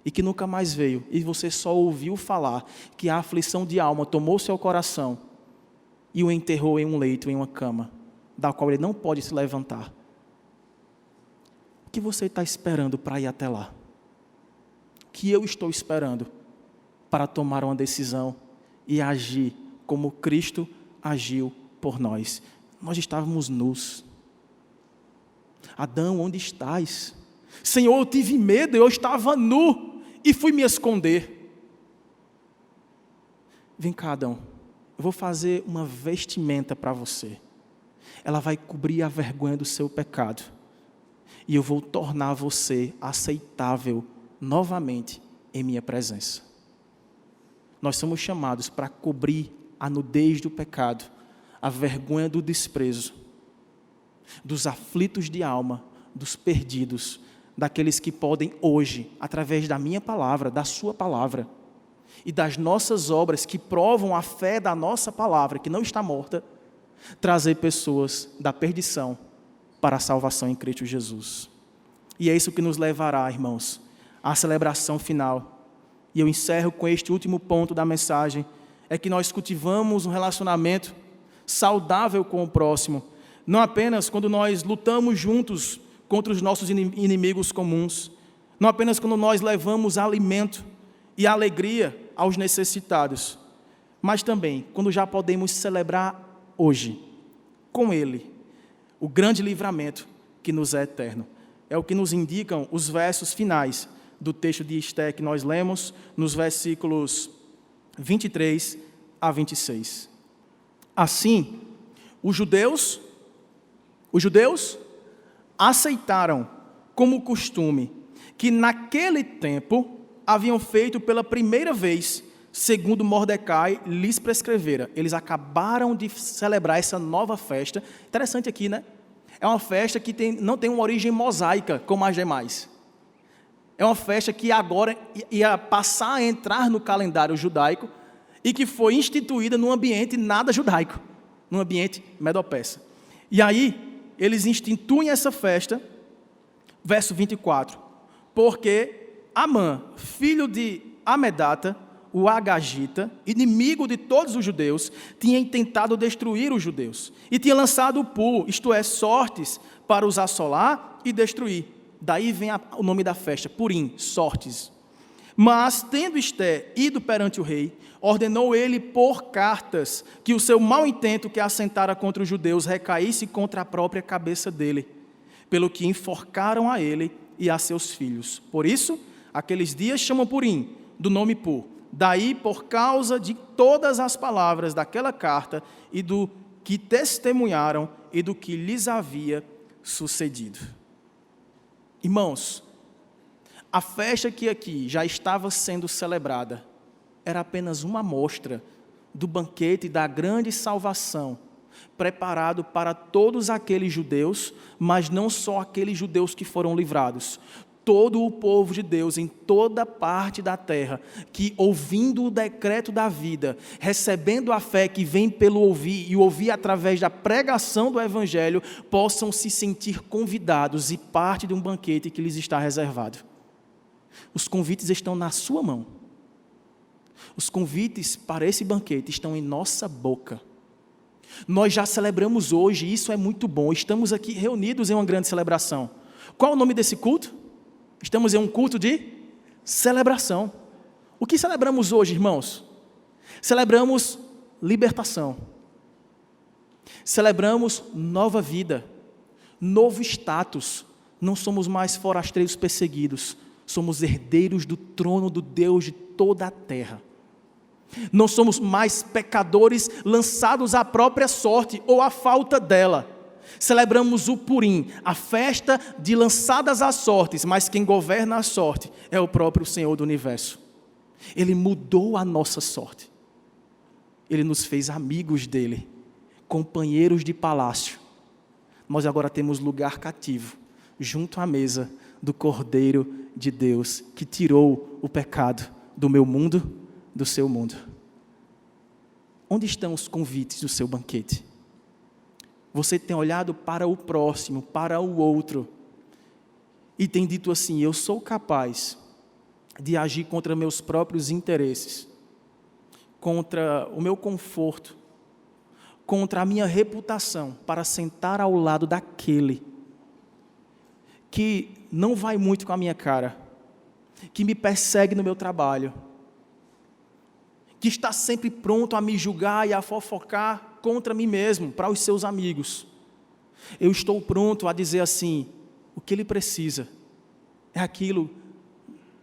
A: e que nunca mais veio, e você só ouviu falar que a aflição de alma tomou seu coração e o enterrou em um leito, em uma cama, da qual ele não pode se levantar? O que você está esperando para ir até lá? O que eu estou esperando para tomar uma decisão e agir como Cristo agiu por nós? Nós estávamos nus. Adão, onde estás? Senhor, eu tive medo, eu estava nu e fui me esconder. Vem cá, Adão, eu vou fazer uma vestimenta para você. Ela vai cobrir a vergonha do seu pecado. E eu vou tornar você aceitável novamente em minha presença. Nós somos chamados para cobrir a nudez do pecado, a vergonha do desprezo, dos aflitos de alma, dos perdidos, daqueles que podem hoje, através da minha palavra, da sua palavra, e das nossas obras que provam a fé da nossa palavra, que não está morta, trazer pessoas da perdição para a salvação em Cristo Jesus. E é isso que nos levará, irmãos, à celebração final. E eu encerro com este último ponto da mensagem, é que nós cultivamos um relacionamento saudável com o próximo, não apenas quando nós lutamos juntos contra os nossos inimigos comuns, não apenas quando nós levamos alimento e alegria aos necessitados, mas também quando já podemos celebrar hoje, com Ele, o grande livramento que nos é eterno. É o que nos indicam os versos finais do texto de Esté que nós lemos, nos versículos 23 a 26. Assim, os judeus aceitaram como costume que naquele tempo haviam feito pela primeira vez, segundo Mordecai lhes prescrevera. Eles acabaram de celebrar essa nova festa. Interessante aqui, né? É uma festa que não tem uma origem mosaica, como as demais. É uma festa que agora ia passar a entrar no calendário judaico e que foi instituída num ambiente nada judaico, num ambiente medo-persa. E aí, eles instituem essa festa, verso 24, porque Amã, filho de Amedata, o Agagita, inimigo de todos os judeus, tinha tentado destruir os judeus, e tinha lançado o pu, isto é, sortes, para os assolar e destruir. Daí vem o nome da festa, Purim, sortes. Mas, tendo Esté ido perante o rei, ordenou ele por cartas que o seu mau intento que assentara contra os judeus recaísse contra a própria cabeça dele, pelo que enforcaram a ele e a seus filhos. Por isso, aqueles dias chamam Purim, do nome Pu. Daí, por causa de todas as palavras daquela carta e do que testemunharam e do que lhes havia sucedido. Irmãos, a festa que aqui já estava sendo celebrada era apenas uma amostra do banquete da grande salvação preparado para todos aqueles judeus, mas não só aqueles judeus que foram livrados. Todo o povo de Deus, em toda parte da terra, que ouvindo o decreto da vida, recebendo a fé que vem pelo ouvir, e ouvir através da pregação do Evangelho, possam se sentir convidados e parte de um banquete que lhes está reservado. Os convites estão na sua mão. Os convites para esse banquete estão em nossa boca. Nós já celebramos hoje, e isso é muito bom. Estamos aqui reunidos em uma grande celebração. Qual é o nome desse culto? Estamos em um culto de celebração. O que celebramos hoje, irmãos? Celebramos libertação. Celebramos nova vida, novo status. Não somos mais forasteiros perseguidos. Somos herdeiros do trono do Deus de toda a terra. Não somos mais pecadores lançados à própria sorte ou à falta dela. Celebramos o Purim, a festa de lançadas às sortes, mas quem governa a sorte é o próprio Senhor do Universo. Ele mudou a nossa sorte. Ele nos fez amigos dele, companheiros de palácio. Nós agora temos lugar cativo, junto à mesa do Cordeiro de Deus, que tirou o pecado do meu mundo, do seu mundo. Onde estão os convites do seu banquete? Você tem olhado para o próximo, para o outro, e tem dito assim: eu sou capaz de agir contra meus próprios interesses, contra o meu conforto, contra a minha reputação, para sentar ao lado daquele que não vai muito com a minha cara, que me persegue no meu trabalho, que está sempre pronto a me julgar e a fofocar contra mim mesmo, para os seus amigos. Eu estou pronto a dizer assim: o que ele precisa é aquilo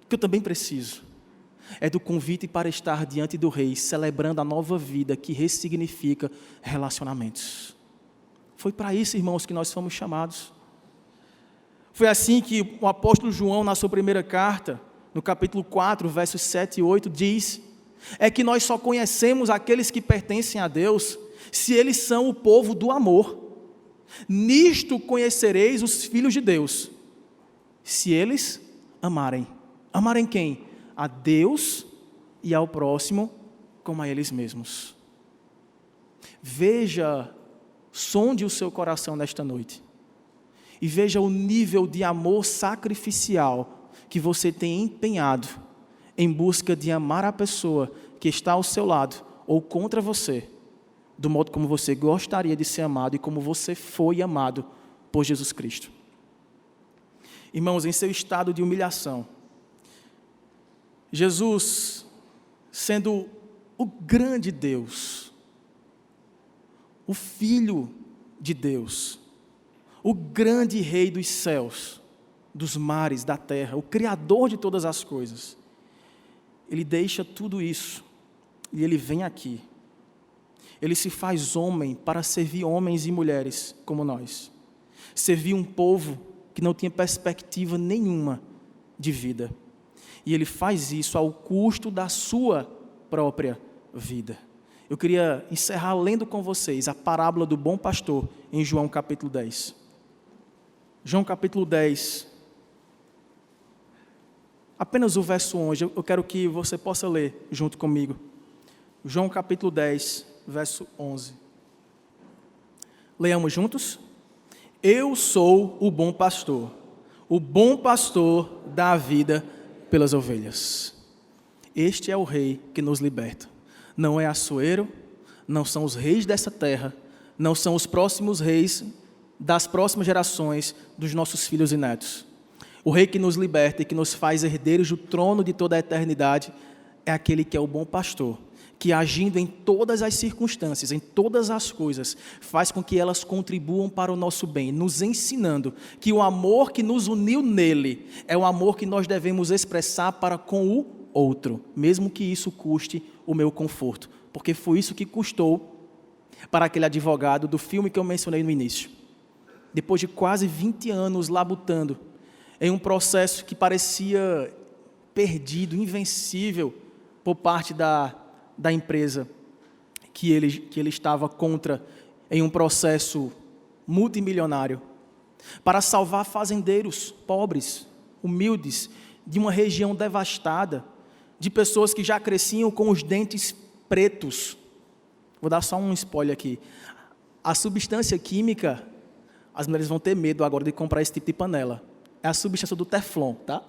A: que eu também preciso. É do convite para estar diante do Rei, celebrando a nova vida que ressignifica relacionamentos. Foi para isso, irmãos, que nós fomos chamados. Foi assim que o apóstolo João, na sua primeira carta, no capítulo 4, versos 7 e 8, diz: é que nós só conhecemos aqueles que pertencem a Deus se eles são o povo do amor. Nisto conhecereis os filhos de Deus, se eles amarem. Amarem quem? A Deus e ao próximo como a eles mesmos. Veja, sonde o seu coração nesta noite e veja o nível de amor sacrificial que você tem empenhado em busca de amar a pessoa que está ao seu lado ou contra você, do modo como você gostaria de ser amado e como você foi amado por Jesus Cristo. Irmãos, em seu estado de humilhação, Jesus, sendo o grande Deus, o Filho de Deus, o grande Rei dos céus, dos mares, da terra, o Criador de todas as coisas, Ele deixa tudo isso e Ele vem aqui. Ele se faz homem para servir homens e mulheres como nós. Servir um povo que não tinha perspectiva nenhuma de vida. E Ele faz isso ao custo da sua própria vida. Eu queria encerrar lendo com vocês a parábola do bom pastor em João capítulo 10. João capítulo 10. Apenas o verso 11, eu quero que você possa ler junto comigo. João capítulo 10, verso 11. Leiamos juntos? Eu sou o bom pastor dá a vida pelas ovelhas. Este é o Rei que nos liberta. Não é Assuero, não são os reis dessa terra, não são os próximos reis das próximas gerações dos nossos filhos e netos. O Rei que nos liberta e que nos faz herdeiros do trono de toda a eternidade é aquele que é o bom pastor, que agindo em todas as circunstâncias, em todas as coisas, faz com que elas contribuam para o nosso bem, nos ensinando que o amor que nos uniu nele é o amor que nós devemos expressar para com o outro, mesmo que isso custe o meu conforto, porque foi isso que custou para aquele advogado do filme que eu mencionei no início. Depois de quase 20 anos labutando em um processo que parecia perdido, invencível, por parte da empresa que ele estava contra, em um processo multimilionário, para salvar fazendeiros pobres, humildes, de uma região devastada, de pessoas que já cresciam com os dentes pretos. Vou dar só um spoiler aqui. A substância química, as mulheres vão ter medo agora de comprar esse tipo de panela. É a substância do Teflon, tá?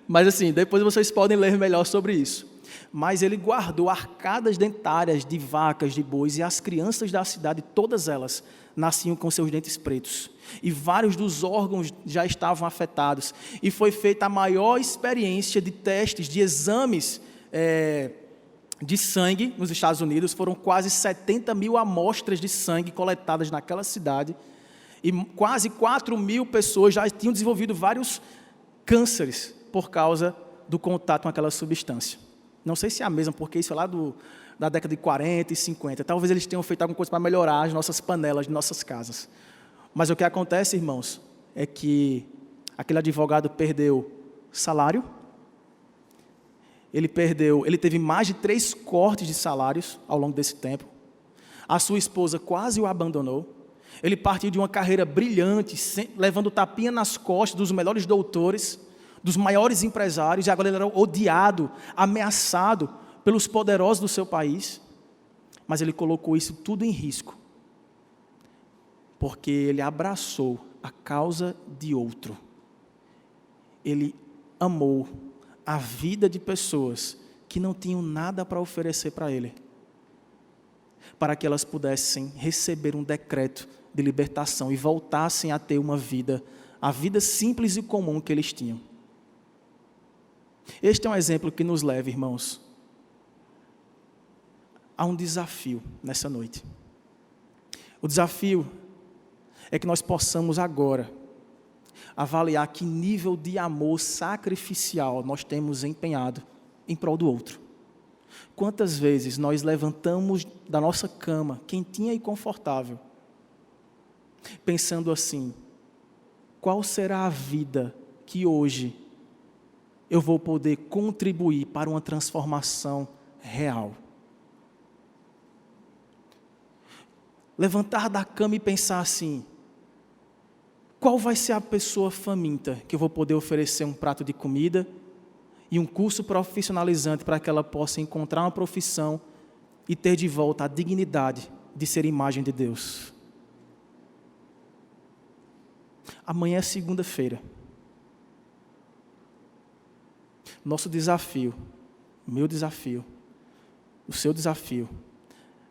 A: Mas assim, depois vocês podem ler melhor sobre isso. Mas ele guardou arcadas dentárias de vacas, de bois, e as crianças da cidade, todas elas, nasciam com seus dentes pretos. E vários dos órgãos já estavam afetados. E foi feita a maior experiência de testes, de exames de sangue nos Estados Unidos. Foram quase 70 mil amostras de sangue coletadas naquela cidade. E quase 4 mil pessoas já tinham desenvolvido vários cânceres por causa do contato com aquela substância. Não sei se é a mesma, porque isso é lá da década de 40 e 50. Talvez eles tenham feito alguma coisa para melhorar as nossas panelas de nossas casas. Mas o que acontece, irmãos, é que aquele advogado perdeu salário, ele teve mais de 3 cortes de salários ao longo desse tempo, a sua esposa quase o abandonou, ele partiu de uma carreira brilhante, levando tapinha nas costas dos melhores doutores, dos maiores empresários, e agora ele era odiado, ameaçado pelos poderosos do seu país, mas ele colocou isso tudo em risco, porque ele abraçou a causa de outro, ele amou a vida de pessoas que não tinham nada para oferecer para ele, para que elas pudessem receber um decreto de libertação e voltassem a ter uma vida, a vida simples e comum que eles tinham. Este é um exemplo que nos leva, irmãos, a um desafio nessa noite. O desafio é que nós possamos agora avaliar que nível de amor sacrificial nós temos empenhado em prol do outro. Quantas vezes nós levantamos da nossa cama, quentinha e confortável, pensando assim: qual será a vida que hoje eu vou poder contribuir para uma transformação real? Levantar da cama e pensar assim: qual vai ser a pessoa faminta que eu vou poder oferecer um prato de comida e um curso profissionalizante para que ela possa encontrar uma profissão e ter de volta a dignidade de ser imagem de Deus? Amanhã é segunda-feira. Nosso desafio, o meu desafio, o seu desafio,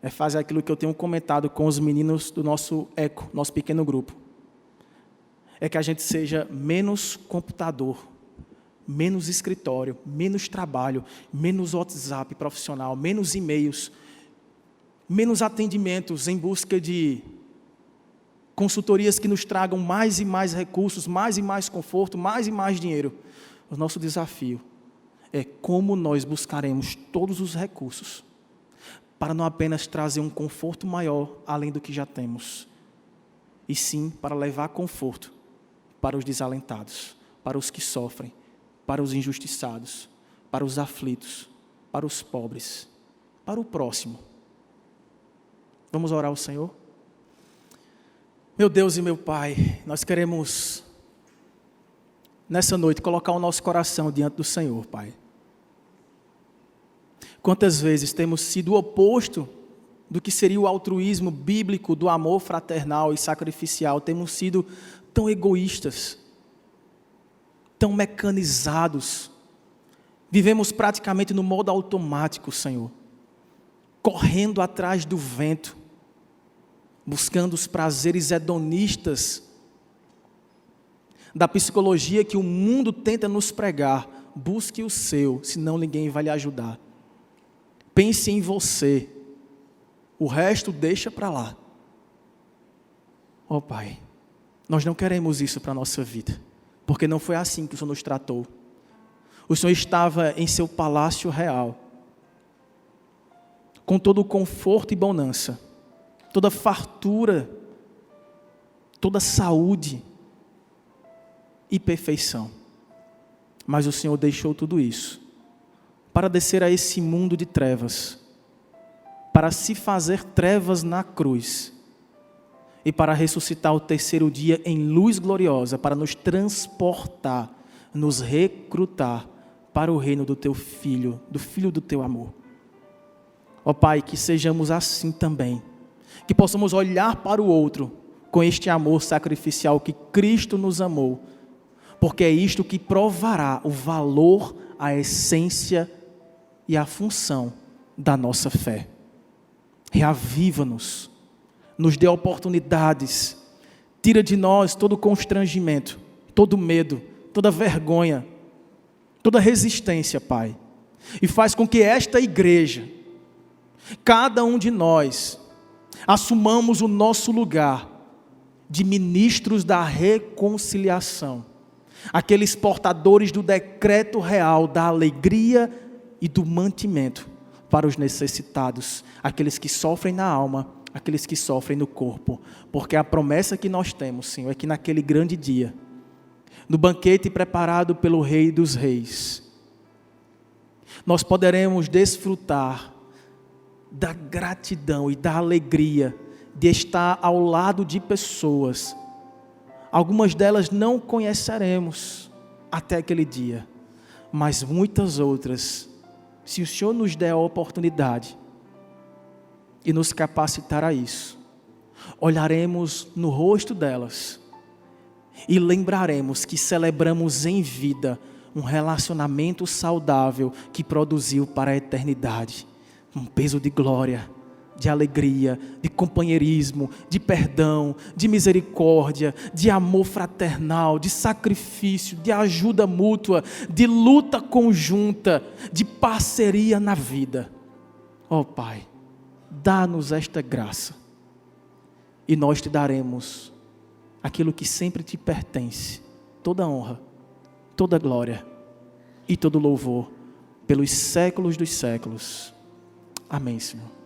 A: é fazer aquilo que eu tenho comentado com os meninos do nosso ECO, nosso pequeno grupo. É que a gente seja menos computador, menos escritório, menos trabalho, menos WhatsApp profissional, menos e-mails, menos atendimentos em busca de consultorias que nos tragam mais e mais recursos, mais e mais conforto, mais e mais dinheiro. O nosso desafio é como nós buscaremos todos os recursos para não apenas trazer um conforto maior além do que já temos, e sim para levar conforto para os desalentados, para os que sofrem, para os injustiçados, para os aflitos, para os pobres, para o próximo. Vamos orar ao Senhor? Meu Deus e meu Pai, nós queremos, nessa noite, colocar o nosso coração diante do Senhor, Pai. Quantas vezes temos sido o oposto do que seria o altruísmo bíblico, do amor fraternal e sacrificial, temos sido tão egoístas, tão mecanizados, vivemos praticamente no modo automático, Senhor, correndo atrás do vento, buscando os prazeres hedonistas da psicologia que o mundo tenta nos pregar. Busque o seu, senão ninguém vai lhe ajudar. Pense em você, o resto deixa para lá. Ó Pai, nós não queremos isso para a nossa vida, porque não foi assim que o Senhor nos tratou. O Senhor estava em seu palácio real, com todo o conforto e bonança, toda fartura, toda saúde e perfeição. Mas o Senhor deixou tudo isso para descer a esse mundo de trevas, para se fazer trevas na cruz e para ressuscitar o terceiro dia em luz gloriosa, para nos transportar, nos recrutar para o reino do Teu Filho, do Filho do Teu amor. Ó Pai, que sejamos assim também, que possamos olhar para o outro com este amor sacrificial que Cristo nos amou, porque é isto que provará o valor, a essência e a função da nossa fé. Reaviva-nos, nos dê oportunidades, tira de nós todo constrangimento, todo medo, toda vergonha, toda resistência, Pai, e faz com que esta igreja, cada um de nós, assumamos o nosso lugar de ministros da reconciliação, aqueles portadores do decreto real, da alegria e do mantimento para os necessitados, aqueles que sofrem na alma, aqueles que sofrem no corpo, porque a promessa que nós temos, Senhor, é que naquele grande dia, no banquete preparado pelo Rei dos Reis, nós poderemos desfrutar da gratidão e da alegria de estar ao lado de pessoas. Algumas delas não conheceremos até aquele dia, mas muitas outras, se o Senhor nos der a oportunidade e nos capacitar a isso, olharemos no rosto delas e lembraremos que celebramos em vida um relacionamento saudável que produziu para a eternidade um peso de glória, de alegria, de companheirismo, de perdão, de misericórdia, de amor fraternal, de sacrifício, de ajuda mútua, de luta conjunta, de parceria na vida. Ó Pai, dá-nos esta graça e nós te daremos aquilo que sempre te pertence, toda honra, toda glória e todo louvor pelos séculos dos séculos. Amém, Senhor.